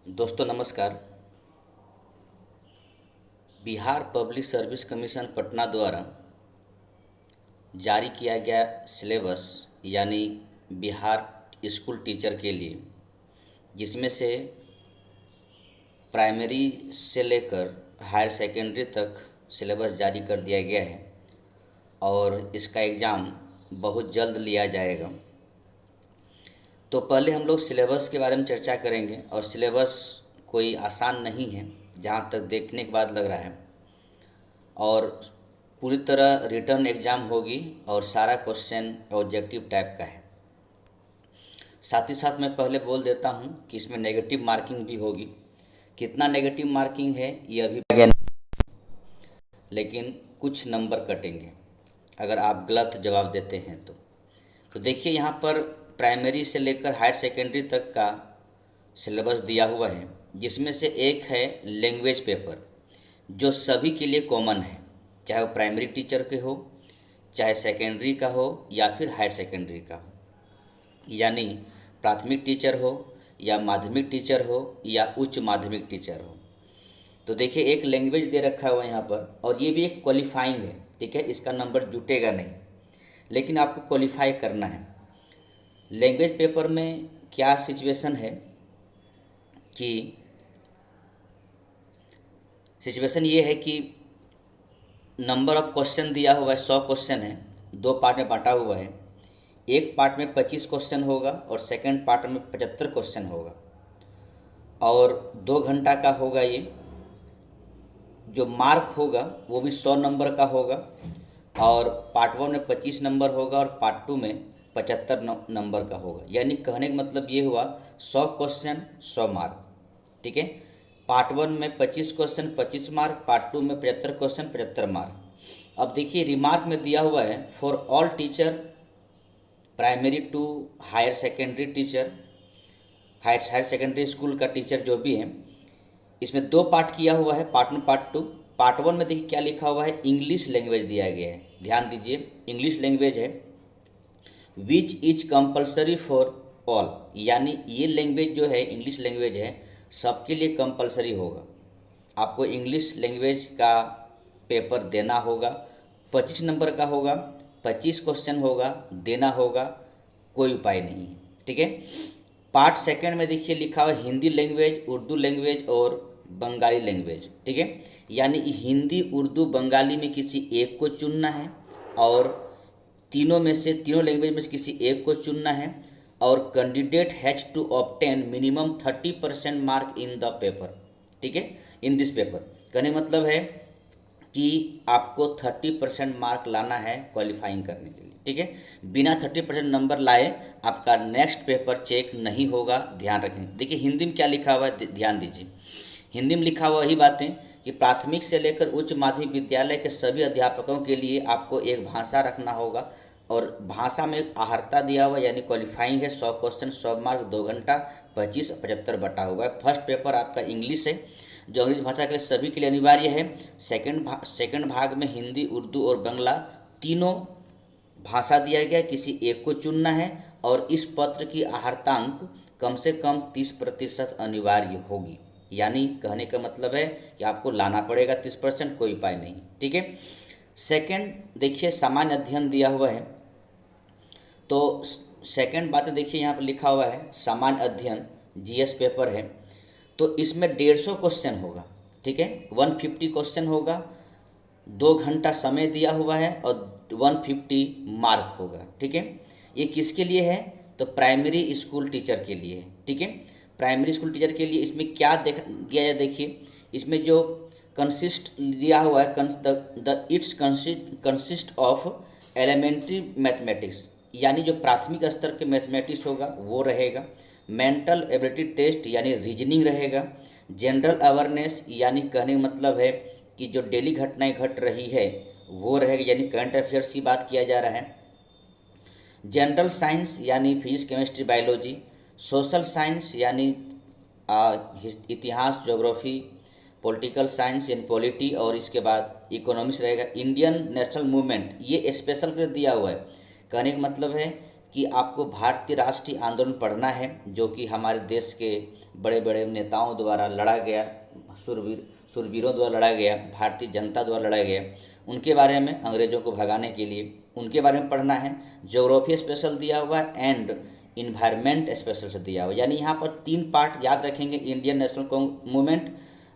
दोस्तों नमस्कार। Bihar public service commission Patna द्वारा जारी किया गया सिलेबस यानी बिहार स्कूल टीचर के लिए, जिसमें से प्राइमरी से लेकर हायर सेकेंडरी तक सिलेबस जारी कर दिया गया है और इसका एग्ज़ाम बहुत जल्द लिया जाएगा। तो पहले हम लोग सिलेबस के बारे में चर्चा करेंगे और सिलेबस कोई आसान नहीं है जहाँ तक देखने के बाद लग रहा है, और पूरी तरह रिटर्न एग्ज़ाम होगी और सारा क्वेश्चन ऑब्जेक्टिव टाइप का है। साथ ही साथ मैं पहले बोल देता हूँ कि इसमें नेगेटिव मार्किंग भी होगी। कितना नेगेटिव मार्किंग है ये अभी आगे नहीं, लेकिन कुछ नंबर कटेंगे अगर आप गलत जवाब देते हैं तो देखिए यहाँ पर प्राइमरी से लेकर हायर सेकेंडरी तक का सिलेबस दिया हुआ है, जिसमें से एक है लैंग्वेज पेपर जो सभी के लिए कॉमन है, चाहे वो प्राइमरी टीचर के हो, चाहे सेकेंडरी का हो या फिर हायर सेकेंडरी का हो, यानी प्राथमिक टीचर हो या माध्यमिक टीचर हो या उच्च माध्यमिक टीचर हो। तो देखिए एक लैंग्वेज दे रखा हुआ है यहाँ पर, और ये भी एक क्वालिफाइंग है, ठीक है। इसका नंबर जुटेगा नहीं, लेकिन आपको क्वालिफाई करना है। लैंग्वेज पेपर में क्या सिचुएशन है कि सिचुएशन ये है कि नंबर ऑफ क्वेश्चन दिया हुआ है, 100 क्वेश्चन है, 2 पार्ट में बांटा हुआ है। एक पार्ट में 25 क्वेश्चन होगा और सेकंड पार्ट में 75 क्वेश्चन होगा, और 2 घंटा का होगा। ये जो मार्क होगा वो भी 100 नंबर का होगा, और पार्ट 1 में 25 नंबर होगा और पार्ट 2 में 75 नंबर का होगा। यानी कहने का मतलब ये हुआ 100 क्वेश्चन 100 मार्क, ठीक है। पार्ट 1 में 25 क्वेश्चन 25 मार्क, पार्ट 2 में 75 क्वेश्चन 75 मार्क। अब देखिए रिमार्क में दिया हुआ है for all teacher primary to higher secondary teacher, higher secondary school का टीचर जो भी है। इसमें 2 पार्ट किया हुआ है, पार्ट 1 पार्ट 2। पार्ट 1 में देखिए क्या लिखा हुआ है, इंग्लिश लैंग्वेज दिया गया है। ध्यान दीजिए, इंग्लिश लैंग्वेज है which is compulsory for all, यानी ये लैंग्वेज जो है इंग्लिश लैंग्वेज है सबके लिए कंपलसरी होगा। आपको इंग्लिश लैंग्वेज का पेपर देना होगा, 25 नंबर का होगा, 25 क्वेश्चन होगा, देना होगा, कोई उपाय नहीं है, ठीक है। पार्ट 2 में देखिए लिखा हुआ हिंदी लैंग्वेज, उर्दू लैंग्वेज और बंगाली लैंग्वेज, ठीक है। यानी हिंदी उर्दू बंगाली में किसी एक को चुनना है, और तीनों लैंग्वेज में से किसी एक को चुनना है, और candidate has to obtain minimum 30% mark in the paper, ठीक है, इन दिस पेपर। कहने मतलब है कि आपको 30% मार्क लाना है क्वालिफाइंग करने के लिए, ठीक है। बिना 30% नंबर लाए आपका नेक्स्ट पेपर चेक नहीं होगा, ध्यान रखें। देखिए हिंदी में क्या लिखा हुआ है, ध्यान दीजिए। हिंदी में लिखा हुआ वही बातें कि प्राथमिक से लेकर उच्च माध्यमिक विद्यालय के सभी अध्यापकों के लिए आपको एक भाषा रखना होगा, और भाषा में अहर्ता दिया हुआ यानी क्वालिफाइंग है। 100 क्वेश्चन 100 मार्क, 2 घंटा, 25 75 बटा हुआ है। फर्स्ट पेपर आपका इंग्लिश है जो अंग्रेजी भाषा के लिए सभी के लिए अनिवार्य है। सेकंड भाग में हिंदी उर्दू और बंगला तीनों भाषा दिया गया, किसी एक को चुनना है, और इस पत्र की अहर्तांक कम से कम 30% अनिवार्य होगी। यानी कहने का मतलब है कि आपको लाना पड़ेगा 30%, कोई उपाय नहीं, ठीक है। सेकंड देखिए सामान्य अध्ययन दिया हुआ है, तो सेकंड बात देखिए यहाँ पर लिखा हुआ है सामान्य अध्ययन जीएस पेपर है, तो इसमें 150 क्वेश्चन होगा, ठीक है। 150 क्वेश्चन होगा, 2 घंटा समय दिया हुआ है, और 150 मार्क होगा, ठीक है। ये किसके लिए है, तो प्राइमरी स्कूल टीचर के लिए है, ठीक है। प्राइमरी स्कूल टीचर के लिए इसमें क्या दिया जाए, देखिए इसमें जो कंसिस्ट दिया हुआ है, it's consist of elementary mathematics, यानी जो प्राथमिक स्तर के मैथमेटिक्स होगा वो रहेगा। मेंटल एबिलिटी टेस्ट यानी रीजनिंग रहेगा। जनरल अवेयरनेस यानी कहने का मतलब है कि जो डेली घटनाएं घट रही है वो रहेगा, यानी करंट अफेयर्स की बात किया जा रहा है। जनरल साइंस यानी physics chemistry biology. Social science यानी इतिहास ज्योग्राफी, पॉलिटिकल साइंस यानी पॉलिटी, और इसके बाद इकोनॉमिक्स रहेगा। इंडियन नेशनल मूवमेंट ये स्पेशल कर दिया हुआ है, कहने का मतलब है कि आपको भारतीय राष्ट्रीय आंदोलन पढ़ना है, जो कि हमारे देश के बड़े बड़े नेताओं द्वारा लड़ा गया, शूरवीरों द्वारा लड़ा गया, भारतीय जनता द्वारा लड़ा गया, उनके बारे में, अंग्रेज़ों को भगाने के लिए उनके बारे में पढ़ना है। ज्योग्राफी स्पेशल दिया हुआ है एंड इन्वायरमेंट स्पेशल से दिया हुआ, यानी यहाँ पर 3 पार्ट याद रखेंगे, इंडियन नेशनल मूवमेंट,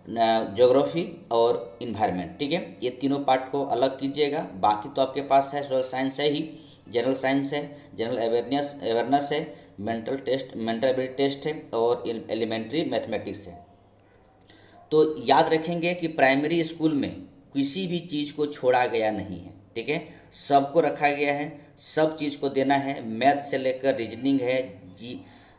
ज्योग्राफी और इन्वायरमेंट। ठीक है, ये तीनों पार्ट को अलग कीजिएगा। बाकी तो आपके पास है, सोशल साइंस है ही, जनरल साइंस है, जनरल अवेयरनेस है, मेंटल एबिलिटी टेस्ट है और एलिमेंट्री मैथमेटिक्स है। तो याद रखेंगे कि प्राइमरी स्कूल में किसी भी चीज़ को छोड़ा गया नहीं है। ठीक है, सबको रखा गया है, सब चीज़ को देना है, मैथ से लेकर रीजनिंग है,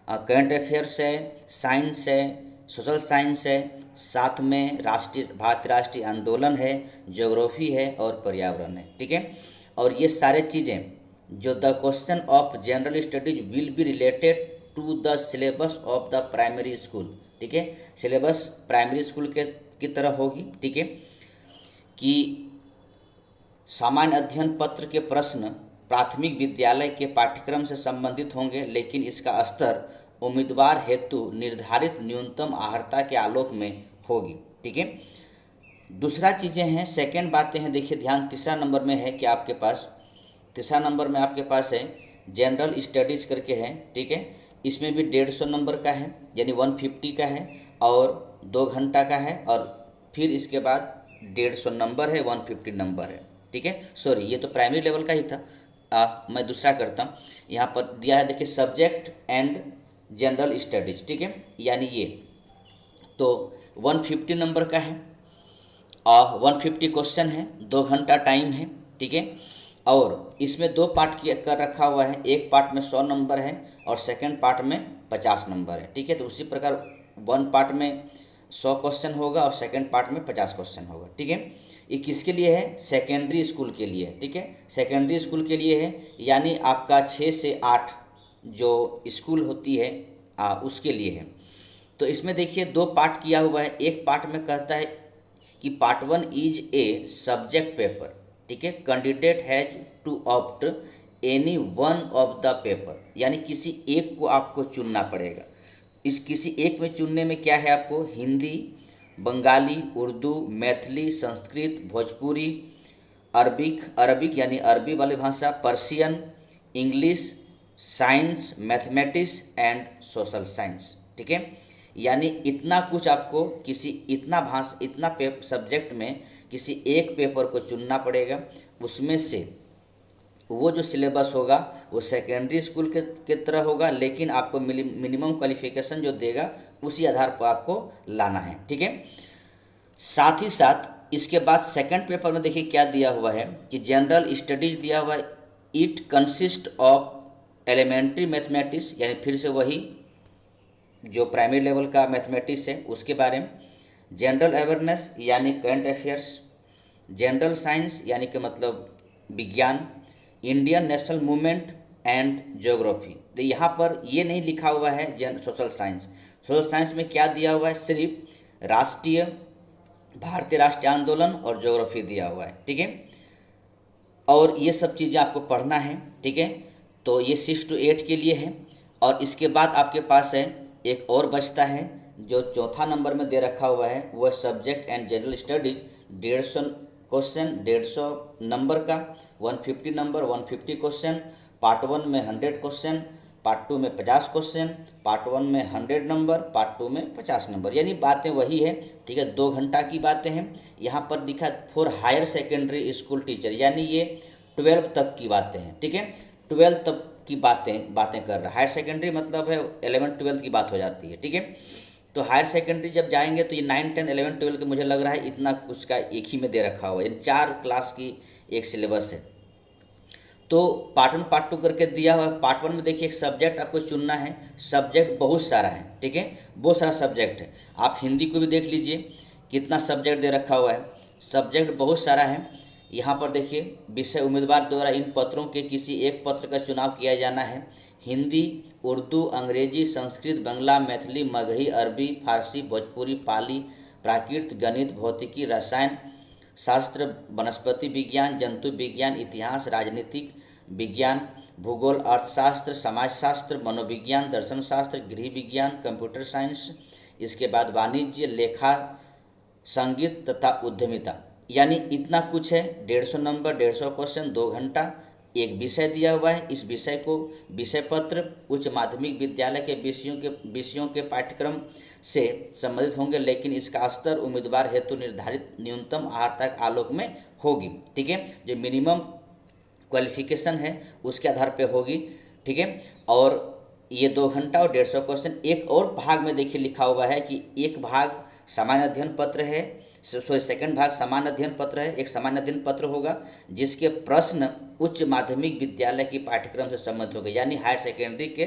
करंट अफेयर्स है, साइंस है, सोशल साइंस है, साथ में भारतीय राष्ट्रीय आंदोलन है, ज्योग्राफी है और पर्यावरण है। ठीक है, और ये सारे चीज़ें जो the question of general studies will be related to the syllabus of the primary school. ठीक है, सिलेबस प्राइमरी स्कूल के की तरह होगी। ठीक है, कि सामान्य अध्ययन पत्र के प्रश्न प्राथमिक विद्यालय के पाठ्यक्रम से संबंधित होंगे, लेकिन इसका स्तर उम्मीदवार हेतु निर्धारित न्यूनतम अर्हता के आलोक में होगी। ठीक है, दूसरा चीज़ें हैं, सेकंड बातें हैं, देखिए ध्यान तीसरा नंबर में है कि आपके पास, तीसरा नंबर में आपके पास है जनरल स्टडीज़ करके है। ठीक है, इसमें भी 150 नंबर का है, यानी 150 का है और 2 घंटा का है, और फिर इसके बाद 150 नंबर है, 150 नंबर है। ठीक है, सॉरी ये तो प्राइमरी लेवल का ही था, मैं दूसरा करता हूँ। यहाँ पर दिया है, देखिए सब्जेक्ट एंड जनरल स्टडीज। ठीक है, यानी ये तो 150 नंबर का है, 150 क्वेश्चन है, 2 घंटा टाइम है। ठीक है, और इसमें 2 पार्ट कर रखा हुआ है, एक पार्ट में 100 नंबर है और सेकंड पार्ट में 50 नंबर है। ठीक है, तो उसी प्रकार 1 पार्ट में 100 क्वेश्चन होगा और सेकंड पार्ट में 50 क्वेश्चन होगा। ठीक है, ये किसके लिए है? सेकेंडरी स्कूल के लिए। ठीक है, सेकेंडरी स्कूल के लिए है, यानी आपका 6 से 8 जो स्कूल होती है उसके लिए है। तो इसमें देखिए 2 पार्ट किया हुआ है, एक पार्ट में कहता है कि part 1 is a subject paper. ठीक है, candidate has to opt any one of the paper, यानी किसी एक को आपको चुनना पड़ेगा। इस किसी एक में चुनने में क्या है, आपको हिंदी, बंगाली, उर्दू, मैथिली, संस्कृत, भोजपुरी, अरबिक यानी अरबी वाली भाषा, Persian, English, science, mathematics and social science. ठीक है, यानी इतना कुछ आपको इतना सब्जेक्ट में किसी एक पेपर को चुनना पड़ेगा। उसमें से वो जो सिलेबस होगा वो सेकेंडरी स्कूल के तरह होगा, लेकिन आपको मिनिमम क्वालिफिकेशन जो देगा उसी आधार पर आपको लाना है। ठीक है, साथ ही साथ इसके बाद सेकंड पेपर में देखिए क्या दिया हुआ है कि जनरल स्टडीज दिया हुआ है। It consist of elementary mathematics, यानी फिर से वही जो प्राइमरी लेवल का मैथमेटिक्स है उसके बारे में, जनरल अवेयरनेस यानी करंट अफेयर्स, जनरल साइंस यानी कि मतलब विज्ञान, Indian national movement and geography. तो यहाँ पर ये नहीं लिखा हुआ है सोशल साइंस। सोशल साइंस में क्या दिया हुआ है, सिर्फ भारतीय राष्ट्रीय आंदोलन और ज्योग्राफी दिया हुआ है। ठीक है, और ये सब चीज़ें आपको पढ़ना है। ठीक है, तो ये 6 to 8 के लिए है। और इसके बाद आपके पास है एक और बचता है जो चौथा नंबर में दे रखा हुआ है, वो subject and general studies, 150 question, 150 number का, 150 नंबर, 150 क्वेश्चन, पार्ट 1 में 100 क्वेश्चन, पार्ट 2 में 50 क्वेश्चन, पार्ट 1 में 100 नंबर, पार्ट 2 में 50 नंबर, यानी बातें वही है। ठीक है, 2 घंटा की बातें हैं। यहाँ पर दिखा for higher secondary school teacher, यानी ये 12 तक की बातें हैं। ठीक है, 12 तक की बातें कर रहा है। हायर सेकेंडरी मतलब है 11-12 की बात हो जाती है। ठीक है, तो हायर सेकेंडरी जब जाएंगे तो ये 9, 10, 11, 12 के मुझे लग रहा है इतना उसका एक ही में दे रखा हुआ है, यानी 4 क्लास की एक सिलेबस है। तो पार्ट 1 पार्ट 2 करके दिया हुआ है। पार्ट 1 में देखिए एक सब्जेक्ट आपको चुनना है, सब्जेक्ट बहुत सारा है। ठीक है, बहुत सारा सब्जेक्ट है। आप हिंदी को भी देख लीजिए कितना सब्जेक्ट दे रखा हुआ है, सब्जेक्ट बहुत सारा है। यहाँ पर देखिए विषय उम्मीदवार द्वारा इन पत्रों के किसी एक पत्र का चुनाव किया जाना है। हिंदी, उर्दू, अंग्रेजी, संस्कृत, बंगला, मैथिली, मगही, अरबी, फारसी, भोजपुरी, पाली, प्राकृत, गणित, भौतिकी, रसायन शास्त्र, वनस्पति विज्ञान, जंतु विज्ञान, इतिहास, राजनीतिक विज्ञान, भूगोल, अर्थशास्त्र, समाजशास्त्र, मनोविज्ञान, दर्शन शास्त्र, गृह विज्ञान, कंप्यूटर साइंस, इसके बाद वाणिज्य, लेखा, संगीत तथा उद्यमिता। यानी इतना कुछ है। 150 नंबर, 150 क्वेश्चन, 2 घंटा, एक विषय दिया हुआ है। इस विषय को विषय पत्र उच्च माध्यमिक विद्यालय के विषयों के पाठ्यक्रम से संबंधित होंगे, लेकिन इसका स्तर उम्मीदवार हेतु निर्धारित न्यूनतम अर्हता के आलोक में होगी। ठीक है, जो मिनिमम क्वालिफिकेशन है उसके आधार पे होगी। ठीक है, और ये 2 घंटा और 150 क्वेश्चन। एक और भाग में देखिए लिखा हुआ है कि एक भाग सामान्य अध्ययन पत्र है, सेकंड भाग सामान्य अध्ययन पत्र है। एक सामान्य अध्ययन पत्र होगा जिसके प्रश्न उच्च माध्यमिक विद्यालय की पाठ्यक्रम से संबंधित होंगे, यानी हायर सेकेंडरी के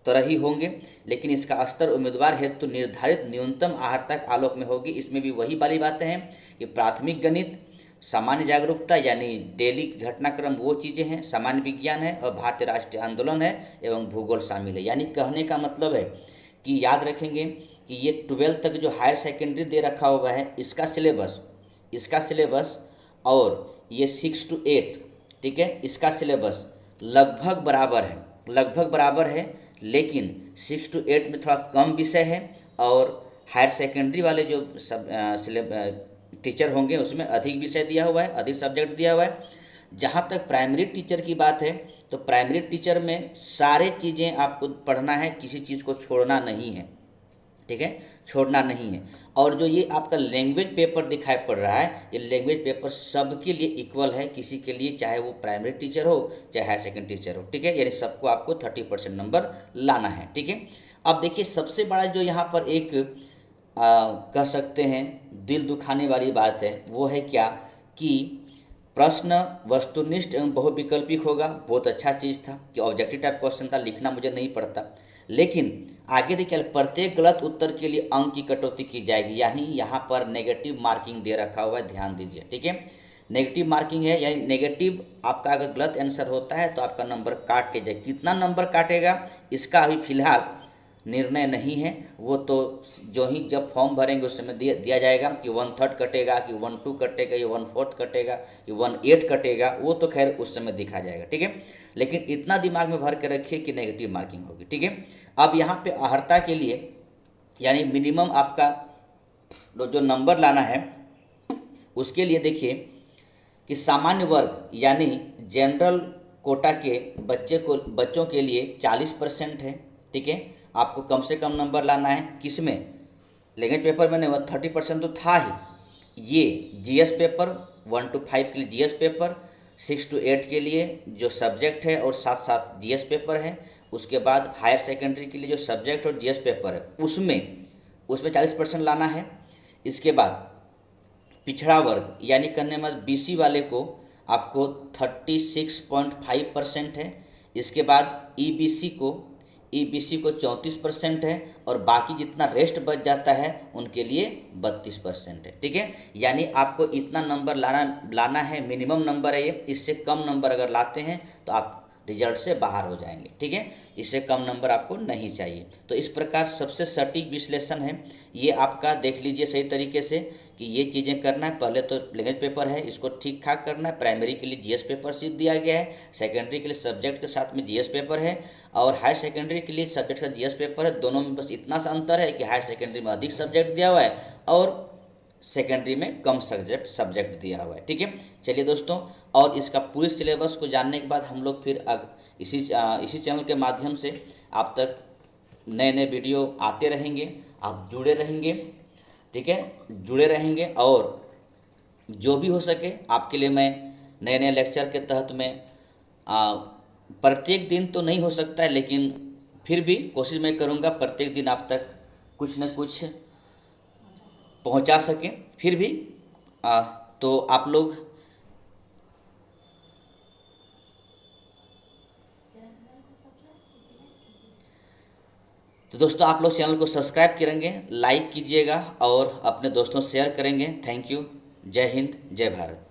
तरह ही होंगे, लेकिन इसका स्तर उम्मीदवार हेतु निर्धारित न्यूनतम अर्हता के आलोक में होगी। इसमें भी वही वाली बातें हैं कि प्राथमिक गणित, सामान्य जागरूकता यानी डेली घटनाक्रम वो चीज़ें हैं, सामान्य विज्ञान है और भारतीय राष्ट्रीय आंदोलन है एवं भूगोल शामिल है। यानी कहने का मतलब है कि याद रखेंगे कि ये 12 तक जो हायर सेकेंडरी दे रखा हुआ है इसका सिलेबस और ये 6 to 8, ठीक है, इसका सिलेबस लगभग बराबर है, लेकिन 6 to 8 में थोड़ा कम विषय है और हायर सेकेंडरी वाले जो टीचर होंगे उसमें अधिक विषय दिया हुआ है, अधिक सब्जेक्ट दिया हुआ है। जहाँ तक प्राइमरी टीचर की बात है तो प्राइमरी टीचर में सारे चीज़ें आपको पढ़ना है, किसी चीज़ को छोड़ना नहीं है। ठीक है, छोड़ना नहीं है। और जो ये आपका लैंग्वेज पेपर दिखाई पड़ रहा है, ये लैंग्वेज पेपर सबके लिए इक्वल है, किसी के लिए चाहे वो प्राइमरी टीचर हो चाहे हायर सेकेंडरी टीचर हो। ठीक है, यानी सबको आपको 30% नंबर लाना है। ठीक है, अब देखिए सबसे बड़ा जो यहाँ पर एक कह सकते हैं दिल दुखाने वाली बात है वो है क्या कि प्रश्न वस्तुनिष्ठ एवं बहुविकल्पिक होगा। बहुत अच्छा चीज़ था कि ऑब्जेक्टिव टाइप क्वेश्चन था, लिखना मुझे नहीं पड़ता। लेकिन आगे देखिए प्रत्येक गलत उत्तर के लिए अंक की कटौती की जाएगी, यानी यहाँ पर नेगेटिव मार्किंग दे रखा हुआ है, ध्यान दीजिए। ठीक है, नेगेटिव मार्किंग है, यानी नेगेटिव आपका अगर गलत आंसर होता है तो आपका नंबर काट के जाए। कितना नंबर काटेगा इसका अभी फिलहाल निर्णय नहीं है, वो तो जो ही जब फॉर्म भरेंगे उस समय दिया जाएगा कि 1/3 कटेगा कि 1/2 कटेगा या 1/4 कटेगा कि 1/8 कटेगा, वो तो खैर उस समय दिखा जाएगा। ठीक है, लेकिन इतना दिमाग में भर के रखिए कि नेगेटिव मार्किंग होगी। ठीक है, अब यहाँ पे अर्हता के लिए यानी मिनिमम आपका जो नंबर लाना है उसके लिए देखिए कि सामान्य वर्ग यानी जनरल कोटा के बच्चों के लिए 40% है। ठीक है, आपको कम से कम नंबर लाना है। किसमें? लैंग्वेज पेपर में नहीं, 30% तो था ही। ये जीएस पेपर 1 to 5 के लिए जीएस पेपर, 6 to 8 के लिए जो सब्जेक्ट है और साथ साथ जीएस पेपर है। उसके बाद हायर सेकेंडरी के लिए जो सब्जेक्ट और जीएस पेपर है उसमें 40% लाना है। इसके बाद पिछड़ा वर्ग यानी करने में बीसी वाले को आपको 36.5% है। इसके बाद ईबीसी को 34% है और बाकी जितना रेस्ट बच जाता है उनके लिए 32% है। ठीक है, यानी आपको इतना नंबर लाना है, मिनिमम नंबर है ये। इससे कम नंबर अगर लाते हैं तो आप रिजल्ट से बाहर हो जाएंगे। ठीक है, इससे कम नंबर आपको नहीं चाहिए। तो इस प्रकार सबसे सटीक विश्लेषण है ये आपका, देख लीजिए सही तरीके से कि ये चीज़ें करना है। पहले तो लैंग्वेज पेपर है, इसको ठीक ठाक करना है। प्राइमरी के लिए जीएस पेपर सीट दिया गया है, सेकेंडरी के लिए सब्जेक्ट के साथ में जीएस पेपर है और हायर सेकेंडरी के लिए सब्जेक्ट का जीएस पेपर है। दोनों में बस इतना सा अंतर है कि हायर सेकेंडरी में अधिक सब्जेक्ट दिया हुआ है और सेकेंडरी में कम सब्जेक्ट दिया हुआ है। ठीक है, चलिए दोस्तों, और इसका पूरे सिलेबस को जानने के बाद हम लोग फिर इसी चैनल के माध्यम से आप तक नए नए वीडियो आते रहेंगे। आप जुड़े रहेंगे। ठीक है, जुड़े रहेंगे और जो भी हो सके आपके लिए मैं नए नए लेक्चर के तहत में प्रत्येक दिन तो नहीं हो सकता है, लेकिन फिर भी कोशिश मैं करूँगा प्रत्येक दिन आप तक कुछ न कुछ पहुंचा सकें। फिर भी तो आप लोग दोस्तों आप लोग चैनल को सब्सक्राइब करेंगे, लाइक कीजिएगा और अपने दोस्तों शेयर करेंगे। Thank you. जय हिंद, जय भारत।